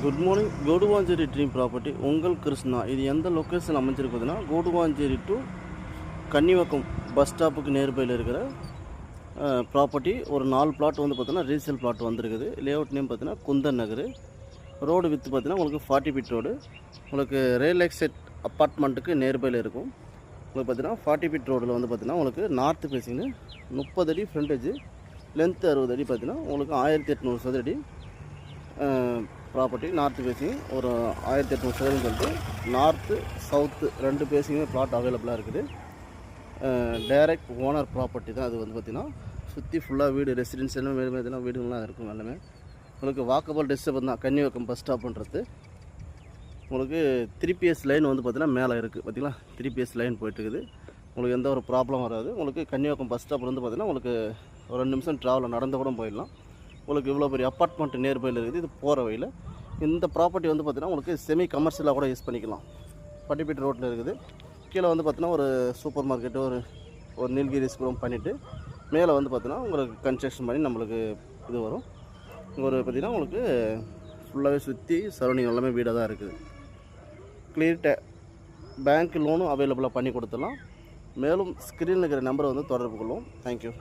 Good morning. Guduvanchery dream property உங்கள் கிருஷ்ணா. இது எந்த லொக்கேஷன் அமைஞ்சிருக்குதுன்னா, கோடுவாஞ்சேரி டு கன்னிவாக்கம் பஸ் ஸ்டாப்புக்கு நியர்பையில் இருக்கிற ப்ராப்பர்ட்டி. ஒரு 4 பிளாட் வந்து பார்த்தீங்கன்னா ரீசேல் பிளாட் வந்திருக்குது. லேஅவுட் நேம் பார்த்தீங்கன்னா குந்தன் நகர். ரோடு வித்து பார்த்தீங்கன்னா உங்களுக்கு 40 ஃபீட் ரோடு. உங்களுக்கு ரியல் எஸ்டேட் அப்பார்ட்மெண்ட்டுக்கு நியர்பையில் இருக்கும். உங்களுக்கு பார்த்தீங்கன்னா 40 ஃபீட் ரோடில் வந்து பார்த்தீங்கன்னா உங்களுக்கு நார்த்து ஃபேஸிங்கு 30 அடி ஃப்ரண்டேஜ், லென்த்து 60 அடி பார்த்தீங்கன்னா உங்களுக்கு 1800 சதுரடி ப்ராப்பர்ட்டி. நார்த்து ஃபேஸிங் ஒரு 1800 சதுரம் சொல்லிட்டு நார்த்து சவுத்து 2 ஃபேஸிங்குமே பிளாட் அவைலபிளாக இருக்குது. டைரக்ட் ஓனர் ப்ராப்பர்ட்டி தான். அது வந்து பார்த்திங்கன்னா சுற்றி ஃபுல்லாக வீடு ரெசிடென்ஷியலும் பார்த்தீங்கன்னா வீடுங்கள்லாம் இருக்கும். எல்லாமே உங்களுக்கு வாக்கபிள் டிஸ்டன்ஸ் தான். கன்னிவாக்கம் பஸ் ஸ்டாப்புன்றது உங்களுக்கு 3PS லைன் வந்து பார்த்திங்கன்னா மேலே இருக்குது. பார்த்திங்களா, 3PS லைன் போயிட்டுருக்குது. உங்களுக்கு எந்த ஒரு ப்ராப்ளம் வராது. உங்களுக்கு கன்னிவாக்கம் பஸ் ஸ்டாப் வந்து பார்த்திங்கன்னா உங்களுக்கு ஒரு 2 நிமிஷம் ட்ராவலில் நடந்து கூட போயிடலாம். உங்களுக்கு இவ்வளோ பெரிய அப்பார்ட்மெண்ட் நியர்பையில் இருக்குது. இது போகிற வழியில் இந்த ப்ராப்பர்ட்டி வந்து பார்த்திங்கன்னா உங்களுக்கு செமி கமர்ஷியலாக கூட யூஸ் பண்ணிக்கலாம். 40 ஃபீட் ரோட்டில் இருக்குது. கீழே வந்து பார்த்திங்கன்னா ஒரு சூப்பர் மார்க்கெட்டு ஒரு நீல்கிரிஸ் கூட பண்ணிவிட்டு மேலே வந்து பார்த்திங்கன்னா உங்களுக்கு கன்ஸ்ட்ரக்ஷன் பண்ணி நம்மளுக்கு இது வரும். ஒரு பார்த்திங்கன்னா உங்களுக்கு ஃபுல்லாகவே சுற்றி சரௌண்டிங் எல்லாமே வீடாக தான் இருக்குது. கிளியர் பேங்க் லோனும் அவைலபிளாக பண்ணி கொடுத்துடலாம். மேலும் ஸ்க்ரீனில் இருக்கிற நம்பரை வந்து தொடர்பு கொள்வோம். தேங்க்யூ.